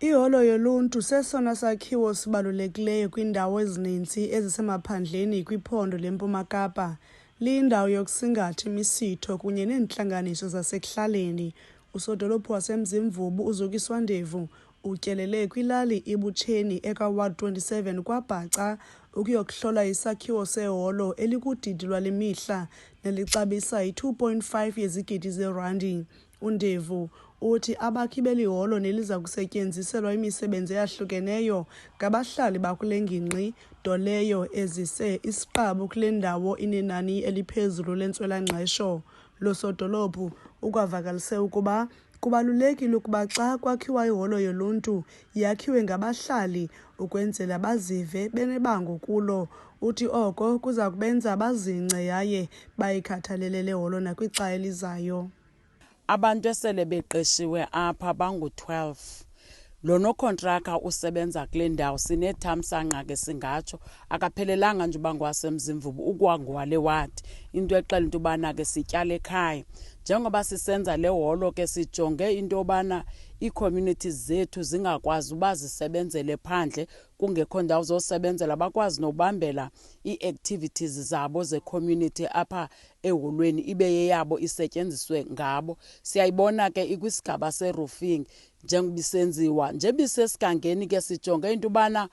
Iholo yoluntu sesona sakhiwo sibalulekileyo kwiindawo ezininzi ezisemaphandleni kwiphondo leMpuma Kapa. Liyindawo yokusingatha imisitho kunye neentlanganiso zasekuhlaleni. Usodolophu wasemzimvubu uzokiswandevu utyelele kwilali ibutsheni ekwa-i-R2.5 kwabhaca ukuyokuhlola isakhiwo seholo elikudidi lwale mihla nelixabisa i-2.5 yezigidi zeerandi. Undevu uthi abakhi beli holo neliza kusetyenziselwa imisebenzi eyahlukeneyo ngabahlali bakule ngingqi, nto leyo ezise isiqabu kule ndawo inenani eliphezulu lentswela-ngqesho. Usodolophu ukwavakalise ukuba kubalulekile ukuba xa kwakhiwa iholo yoluntu yakhiwe ngabahlali ukwenzela bazive benebango kulo. Uthi oko kuza kubenza bazingce yaye bayikhathalele le holo nakwixa elizayo. Abantu esele beqeshiwe apha bangu-12. Lo nokontraka usebenza kule ndawo sinethamsanqa ke singatsho akaphelelanga nje uba ngwasemzimvubu ukwangwale wadi into exela into yobana ke sityala ekhaya. Njengoba sisenza le holo ke sijonge into yobana ii-communities zethu zingakwazi uba zisebenzele phandle kungekho ndawo zosebenzela, bakwazi nobambela ii-activities zabo ze-community apha eholweni ibe yeyabo isetyenziswe ngabo. Siyayibona ke ikwisigaba se-roofing njengoba isenziwa nje bisesigangeni ke sijonge into yobana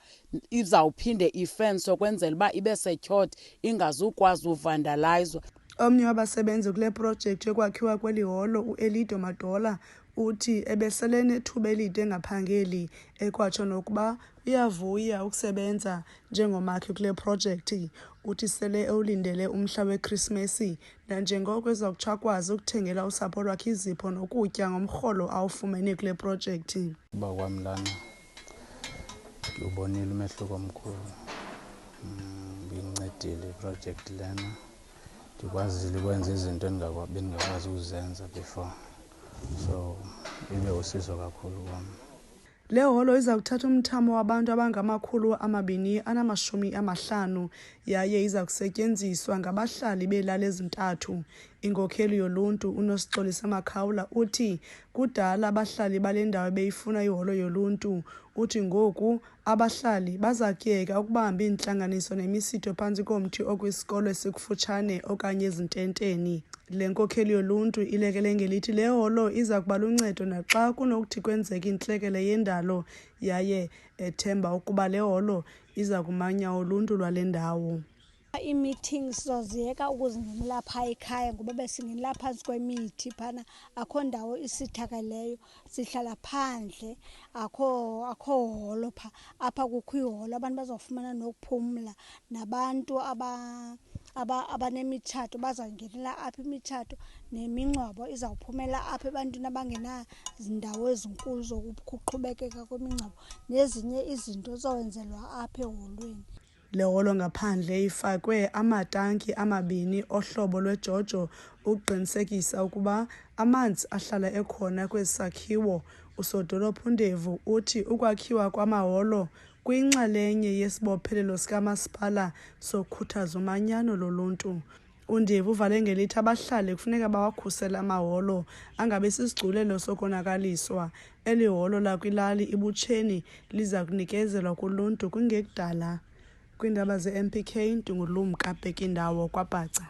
izawuphinde ifense kwenzela uba ibe setyhot ingazukwazi uvandalizwa. Omnye wabasebenzi kule projekthi yokwakhiwa kweli holo, u-Madola, uthi ebesele nethuba elide engaphangeli, ekwatsho nokuba uyavuya ukusebenza njengomakhi kule projekthi. Uthi sele ewulindele umhla weKrismesi nanjengoko eza kutsho akwazi ukuthengela usapho lwakhe izipho nokutya ngomrholo awufumene kule projekthi. Uba kwam lana ndiwubonile umehluko omkhulu, bindincedile iprojekthi lena. Ndikwazile ukwenza izinto bendingakwazi ukuzenza before, so ibe usizo kakhulu kwam. Le holo iza kuthatha umthamo wabantu abangama-250 yaye iza kusetyenziswa ngabahlali beelali ezintathu. Inkokheli yoluntu uNosixolisa Makhawula uthi kudala abahlali bale ndawo beyifuna iholo yoluntu. Uthi ngoku abahlali baza kuyeka ukubamba iintlanganiso nemisitho phantsi komthi okwisikolo esikufutshane okanye ezintenteni. Le nkokheli yoluntu ilekele ngelithi le holo iza kuba luncedo naxa kunokuthi kwenzeka intlekele yendalo yaye ethemba ukuba le holo iza kumanya uluntu lwale ndawo. Ii-meetings sizoziyeka ukuzingenela phaa ekhaya ngoba besingenela phantsi kwemithi phana, akho ndawo isithakaleyo, sihlala phandle, akho holo phaa. Apha kukho iholo, abantu bazawufumana nokuphumla, nabantu abanemitshato bazawungenela apha imitshato, nemingcwabo izawuphumela apha ebantwini abangenazindawo ezinkulu zokuqhubekeka kwemingcwabo, nezinye izinto zizokwenzelwa apha eholweni. Le holo ngaphandle ifakwe amatanki 2 ohlobo lwejojo ukuqinisekisa ukuba amanzi ahlala ekhona kwesi sakhiwo. Usodolophu Ndevu uthi ukwakhiwa kwamaholo kuyinxalenye yesibophelelo sikamasipala sokukhuthaza umanyano loluntu. Undevu uvale ngelithi abahlali kufuneka bawakhusele amaholo angabe sisigculelo sokonakaliswa. Eli holo lakwilali ibutsheni liza kunikezelwa kuluntu kungekudala. Kwiindaba ze-MPK, ndinguLumka Bekindawo, kwaBhaca.